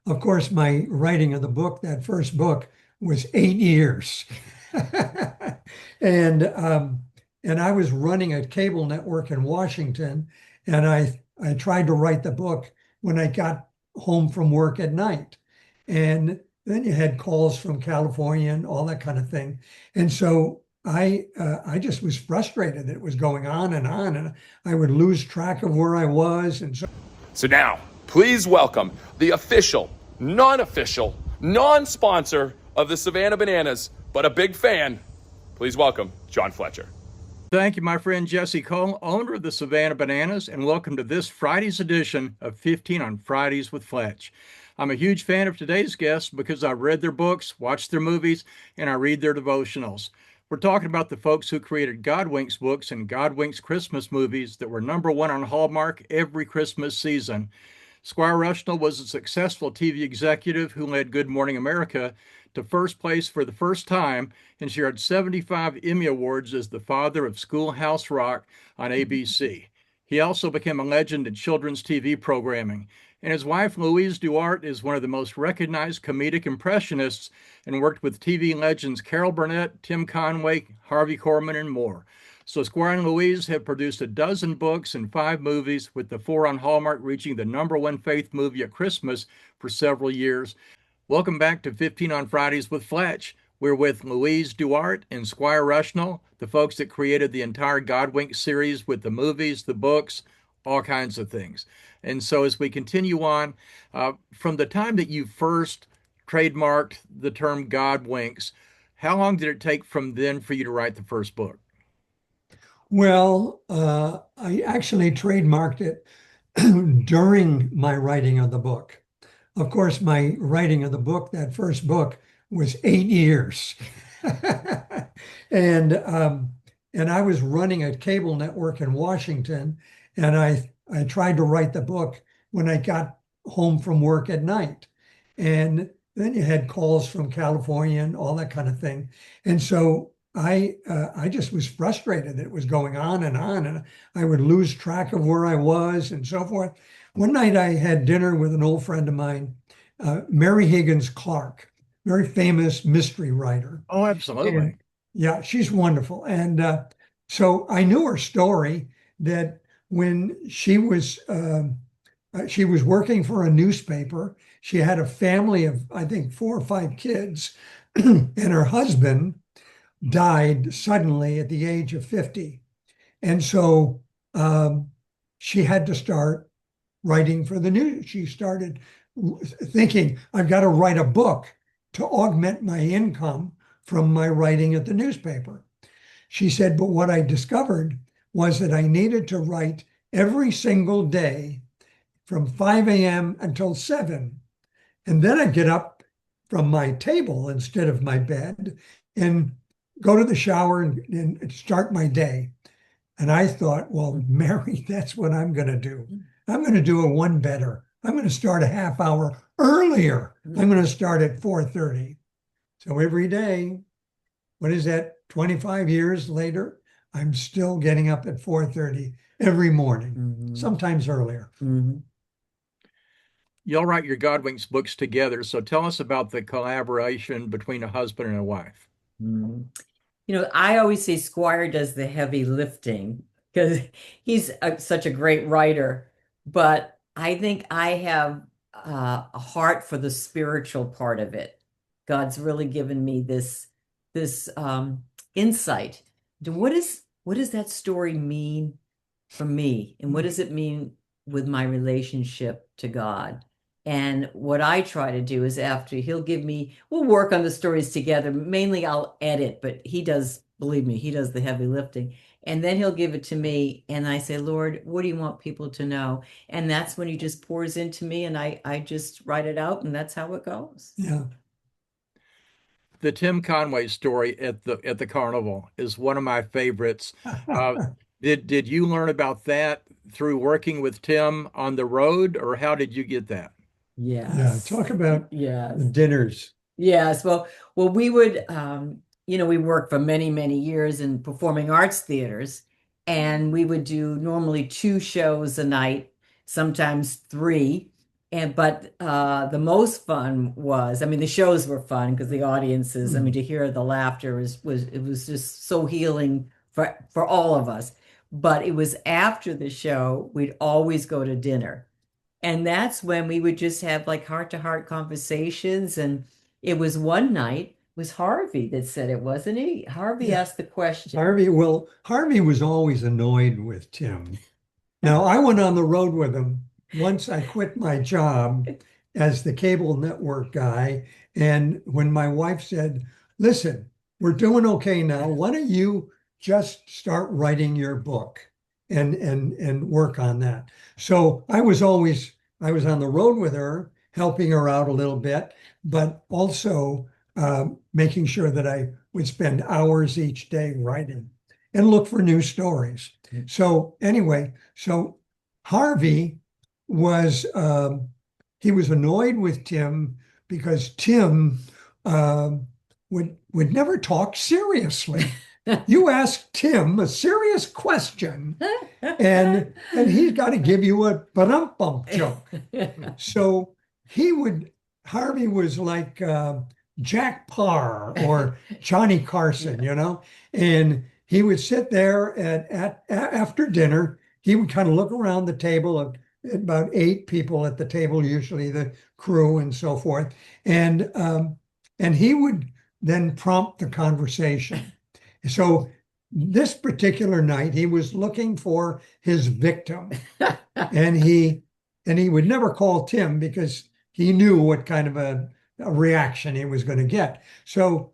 Of course, my writing of the book, that first book, was 8 years. And and I was running a cable network in Washington, and I tried to write the book when I got home from work at night. And then you had calls from California and all that kind of thing. And so I just was frustrated that it was going on, and I would lose track of where I was. And so So now, please welcome the official, non-official, non-sponsor of the Savannah Bananas, but a big fan. Please welcome John Fletcher. Thank you, my friend Jesse Cole, owner of the Savannah Bananas, and welcome to this Friday's edition of 15 on Fridays with Fletch. I'm a huge fan of today's guests because I've read their books, watched their movies, and I read their devotionals. We're talking about the folks who created Godwinks books and Godwinks Christmas movies that were #1 on Hallmark every Christmas season. SQuire Rushnell was a successful TV executive who led Good Morning America to first place for the first time and shared 75 Emmy Awards as the father of Schoolhouse Rock on ABC. He also became a legend in children's TV programming. And his wife, Louise DuArt, is one of the most recognized comedic impressionists and worked with TV legends Carol Burnett, Tim Conway, Harvey Korman, and more. So SQuire and Louise have produced a dozen books and 5 movies, with the 4 on Hallmark reaching the #1 faith movie at Christmas for several years. Welcome back to 15 on Fridays with Fletch. We're with Louise DuArt and SQuire Rushnell, the folks that created the entire Godwink series with the movies, the books, all kinds of things. And so as we continue on, from the time that you first trademarked the term Godwinks, how long did it take from then for you to write the first book? well, I actually trademarked it during my writing of the book. Of course, my writing of the book, that first book, was 8 years. And and I was running a cable network in Washington, and I tried to write the book when I got home from work at night. And then you had calls from California and all that kind of thing. And so I just was frustrated that it was going on, and I would lose track of where I was and so forth. One night I had dinner with an old friend of mine, Mary Higgins Clark, very famous mystery writer. Oh, absolutely. And yeah, she's wonderful. And so I knew her story, that when she was working for a newspaper, she had a family of, I think, 4 or 5 kids, and her husband died suddenly at the age of 50. And so she had to start writing for the news. She started thinking, I've got to write a book to augment my income from my writing at the newspaper. She said, but what I discovered was that I needed to write every single day from 5 a.m. until 7. And then I'd get up from my table instead of my bed and go to the shower and start my day. And I thought, well, Mary, that's what I'm going to do. I'm going to do it one better. I'm going to start a half hour earlier. I'm going to start at 4:30. So every day, what is that, 25 years later, I'm still getting up at 4:30 every morning, sometimes earlier. Y'all write your Godwinks books together, so tell us about the collaboration between a husband and a wife. I always say SQuire does the heavy lifting because he's such a great writer, but I think I have a heart for the spiritual part of it. God's really given me this insight to what does that story mean for me, and what does it mean with my relationship to God? And what I try to do is, after we'll work on the stories together. Mainly I'll edit, but he does, believe me, he does the heavy lifting. And then he'll give it to me, and I say, Lord, what do you want people to know? And that's when he just pours into me, and I just write it out, and that's how it goes. Yeah. The Tim Conway story at the Carnival is one of my favorites. Did you learn about that through working with Tim on the road, or how did you get that? Yes. Yeah. Talk about Yes. dinners. Yes. Well, we would, we worked for many, many years in performing arts theaters, and we would do normally 2 shows a night, sometimes 3. but the most fun was, I mean, the shows were fun because the audiences, I mean, to hear the laughter was just so healing for all of us. But it was after the show, we'd always go to dinner. And that's when we would just have like heart-to-heart conversations. And it was one night, it was Harvey that said it, wasn't he? Harvey asked the question. Harvey was always annoyed with Tim. Now, I went on the road with him once I quit my job as the cable network guy. And when my wife said, listen, we're doing okay now, why don't you just start writing your book and work on that? So I was on the road with her, helping her out a little bit, but also making sure that I would spend hours each day writing and look for new stories. So anyway, Harvey was he was annoyed with Tim because Tim would never talk seriously. You ask Tim a serious question, and he's got to give you a ba-dum-bum joke. So Harvey was like Jack Parr or Johnny Carson, and he would sit there after dinner. He would kind of look around the table of about 8 people at the table, usually the crew and so forth, and he would then prompt the conversation. So this particular night, he was looking for his victim, and he would never call Tim because he knew what kind of a reaction he was going to get. So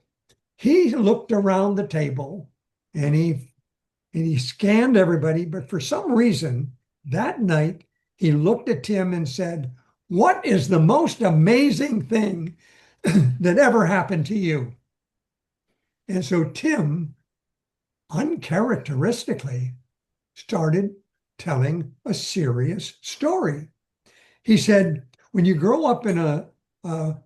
he looked around the table and he scanned everybody, but for some reason that night he looked at Tim and said, "What is the most amazing thing that ever happened to you?" And so Tim, uncharacteristically, started telling a serious story. He said, when you grow up in a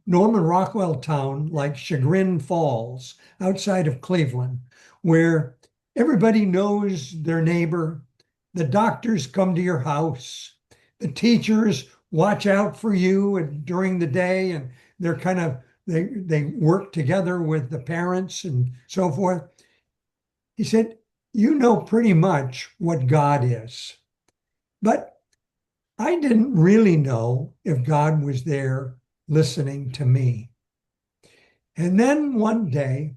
Norman Rockwell town like Chagrin Falls, outside of Cleveland, where everybody knows their neighbor, the doctors come to your house, the teachers watch out for you during the day, and they're kind of, they work together with the parents and so forth. He said, you know pretty much what God is. But I didn't really know if God was there listening to me. And then one day,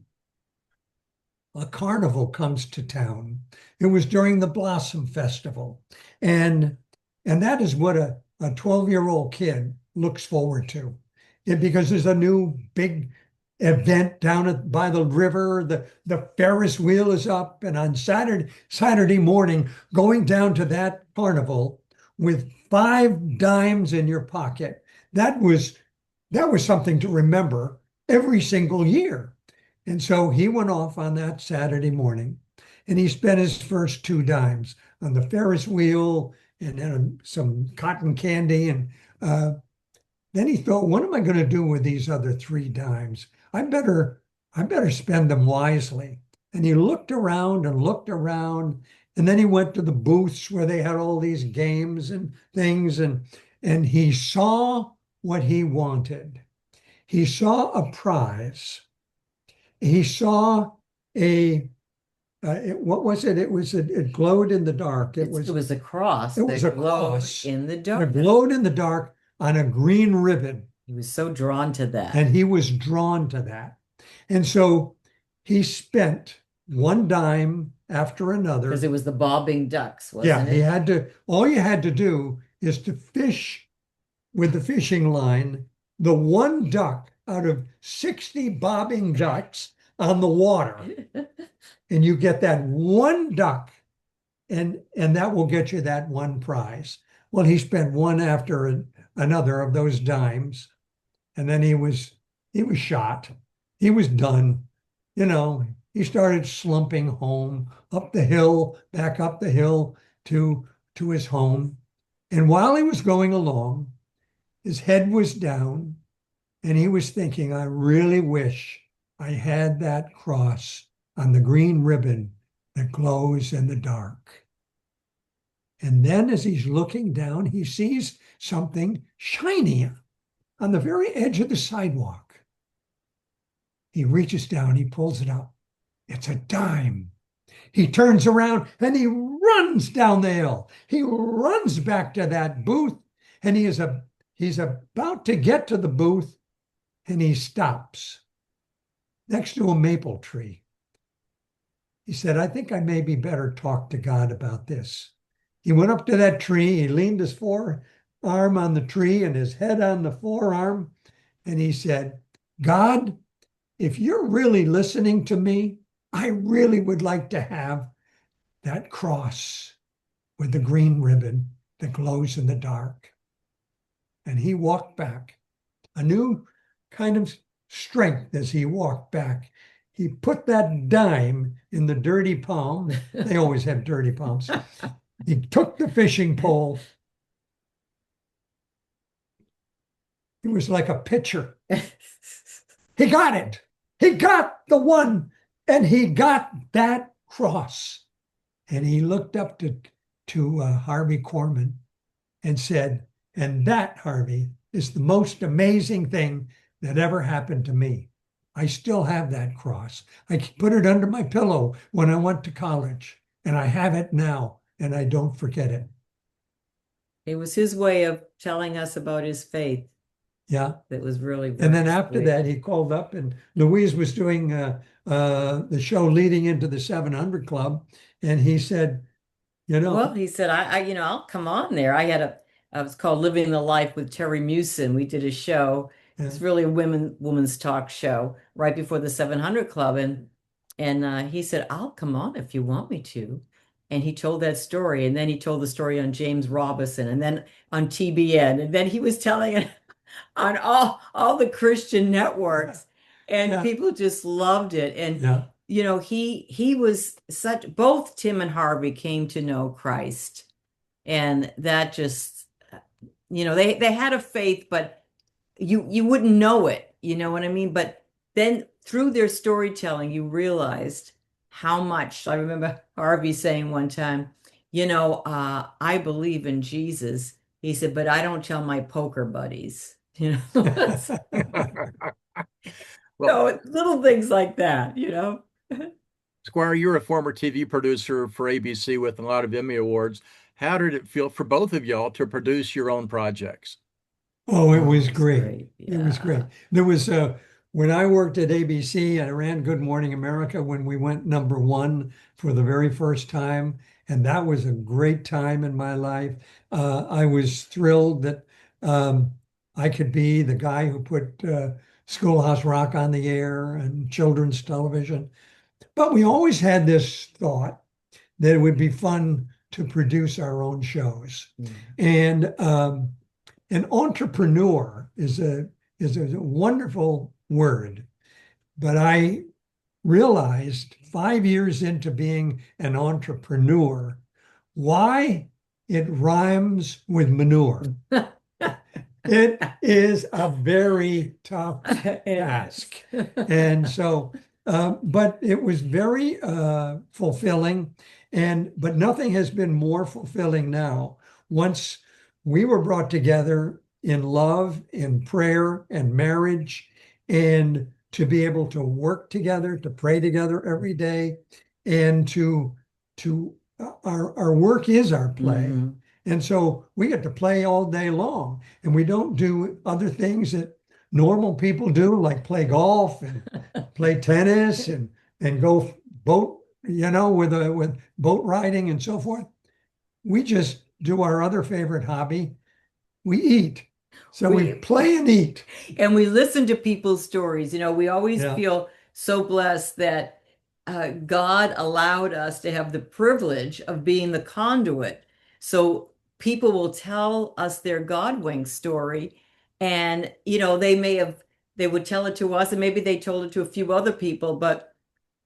a carnival comes to town. It was during the Blossom Festival. And that is what a 12-year-old kid looks forward to. Because there's a new big event down by the river. The Ferris wheel is up. And on Saturday morning, going down to that carnival with 5 dimes in your pocket, that was something to remember every single year. And so he went off on that Saturday morning, and he spent his first 2 dimes on the Ferris wheel and then some cotton candy. And then he thought, what am I going to do with these other 3 dimes? I better spend them wisely. And he looked around, and then he went to the booths where they had all these games and things, and he saw what he wanted. He saw a prize. He saw what was it? It glowed in the dark. It was a cross. It was a cross in the dark. It glowed in the dark on a green ribbon. He was so drawn to that. And he was drawn to that. And so he spent 1 dime after another. Because it was the bobbing ducks, wasn't it? All you had to do is to fish with the fishing line the 1 duck out of 60 bobbing ducks on the water. And you get that 1 duck, and that will get you that 1 prize. Well, he spent one after another of those dimes, and then he was shot. He was done. He started slumping home, up the hill, back up the hill to his home. And while he was going along, his head was down, and he was thinking, I really wish I had that cross on the green ribbon that glows in the dark. And then as he's looking down, he sees something shiny on the very edge of the sidewalk. He reaches down, he pulls it up. It's a dime. He turns around and he runs down the hill. He runs back to that booth, and he's about to get to the booth, and he stops next to a maple tree. He said, I think I maybe better talk to God about this. He went up to that tree, he leaned his forearm on the tree and his head on the forearm, and he said, God, if you're really listening to me, I really would like to have that cross with the green ribbon that glows in the dark. And he walked back, a new kind of strength as he walked back. He put that dime in the dirty palm. They always have dirty palms. He took the fishing pole. It was like a pitcher. He got it. He got the one, and he got that cross. And he looked up to Harvey Korman and said, and that, Harvey, is the most amazing thing that ever happened to me. I still have that cross. I put it under my pillow when I went to college, and I have it now, and I don't forget it. It was his way of telling us about his faith. Yeah. That was really And then after that, he called up, and Louise was doing the show leading into the 700 Club. And he said, well, he said, I'll come on there. I was called Living the Life with Terry Mewson. We did a show. Yeah. It's really a women's talk show right before the 700 Club. And he said, I'll come on if you want me to. And he told that story. And then he told the story on James Robison, and then on TBN. And then he was telling it on all the Christian networks. And people just loved it. And he was both Tim and Harvey came to know Christ. And that just, they had a faith, but you wouldn't know it, you know what I mean? But then through their storytelling, you realized how much. I remember Harvey saying one time, I believe in Jesus. He said, but I don't tell my poker buddies, So little things like that, Squire, you're a former TV producer for ABC with a lot of Emmy Awards. How did it feel for both of y'all to produce your own projects? Oh, it was great. Yeah. It was great. There was when I worked at ABC, I ran Good Morning America when we went #1 for the very first time. And that was a great time in my life. I was thrilled that I could be the guy who put Schoolhouse Rock on the air and children's television. But we always had this thought that it would be fun to produce our own shows. And an entrepreneur is a wonderful word, but I realized 5 years into being an entrepreneur why it rhymes with manure. It is a very tough task. And so, but it was very fulfilling. But nothing has been more fulfilling now. Once we were brought together in love, in prayer and marriage, and to be able to work together, to pray together every day, and our work is our play. Mm-hmm. And so we get to play all day long, and we don't do other things that normal people do, like play golf and play tennis and go boat, with boat riding and so forth. We just do our other favorite hobby. We eat. So we play and eat. And we listen to people's stories. We always feel so blessed that God allowed us to have the privilege of being the conduit. So people will tell us their Godwink story, and they would tell it to us, and maybe they told it to a few other people, but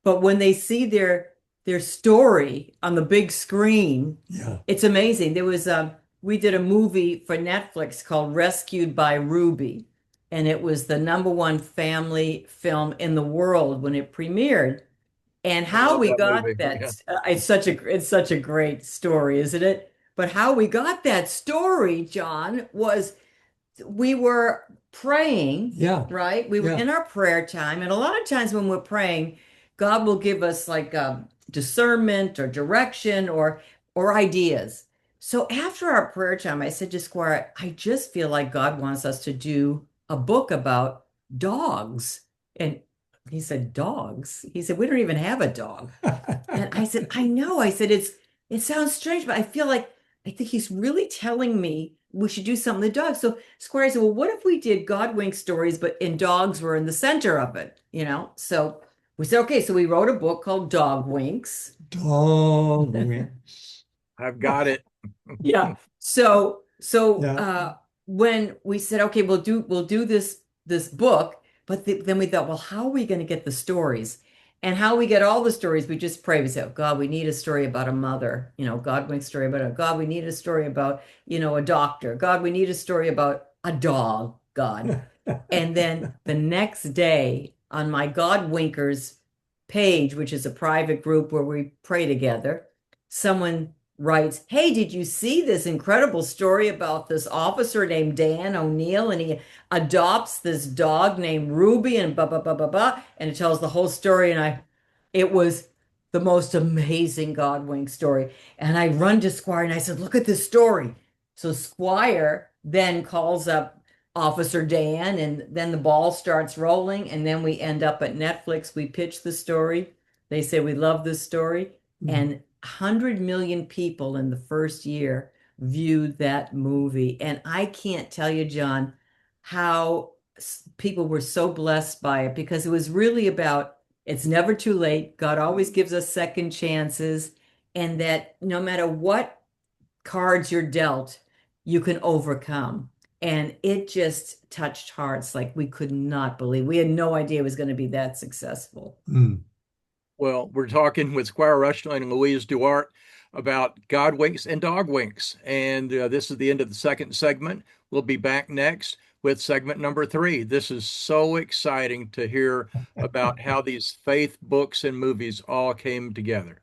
when they see their story on the big screen, it's amazing. There was we did a movie for Netflix called Rescued by Ruby, and it was the #1 family film in the world when it premiered. And how we got that, it's such a great story, isn't it? But how we got that story, John, was we were praying, Yeah. right? We were Yeah. in our prayer time. And a lot of times when we're praying, God will give us like discernment or direction or ideas. So after our prayer time, I said to Squire, I just feel like God wants us to do a book about dogs. And he said, dogs? He said, we don't even have a dog. And I said, I know. I said, it sounds strange, but I feel like I think he's really telling me we should do something with dogs. So Squire said, well, what if we did Godwink stories, but dogs were in the center of it, you know? So we said, okay, so we wrote a book called Dog Winks. Dog wins. I've got it. Yeah. So Yeah. when we said, okay, we'll do this book, but then we thought, well, how are we going to get the stories? And how we get all the stories, we just pray. We say, oh, God, we need a story about a mother, Godwink story about a God. We need a story about, a doctor. God, we need a story about a dog, God. And then the next day on my Godwinkers page, which is a private group where we pray together, someone writes, hey, did you see this incredible story about this officer named Dan O'Neill, and he adopts this dog named Ruby and blah, blah, blah, blah, blah. And it tells the whole story. And it was the most amazing Godwink story. And I run to Squire and I said, look at this story. So Squire then calls up Officer Dan, and then the ball starts rolling. And then we end up at Netflix. We pitch the story. They say, we love this story. And 100 million people in the first year viewed that movie. And I can't tell you, John, how people were so blessed by it, because it was really about it's never too late. God always gives us second chances, and that no matter what cards you're dealt, you can overcome. And it just touched hearts like we could not believe. We had no idea it was going to be that successful. Well, we're talking with SQuire Rushnell Louise DuArt about Godwinks and Dogwinks. And this is the end of the second segment. We'll be back next with segment number 3. This is so exciting to hear about how these faith books and movies all came together.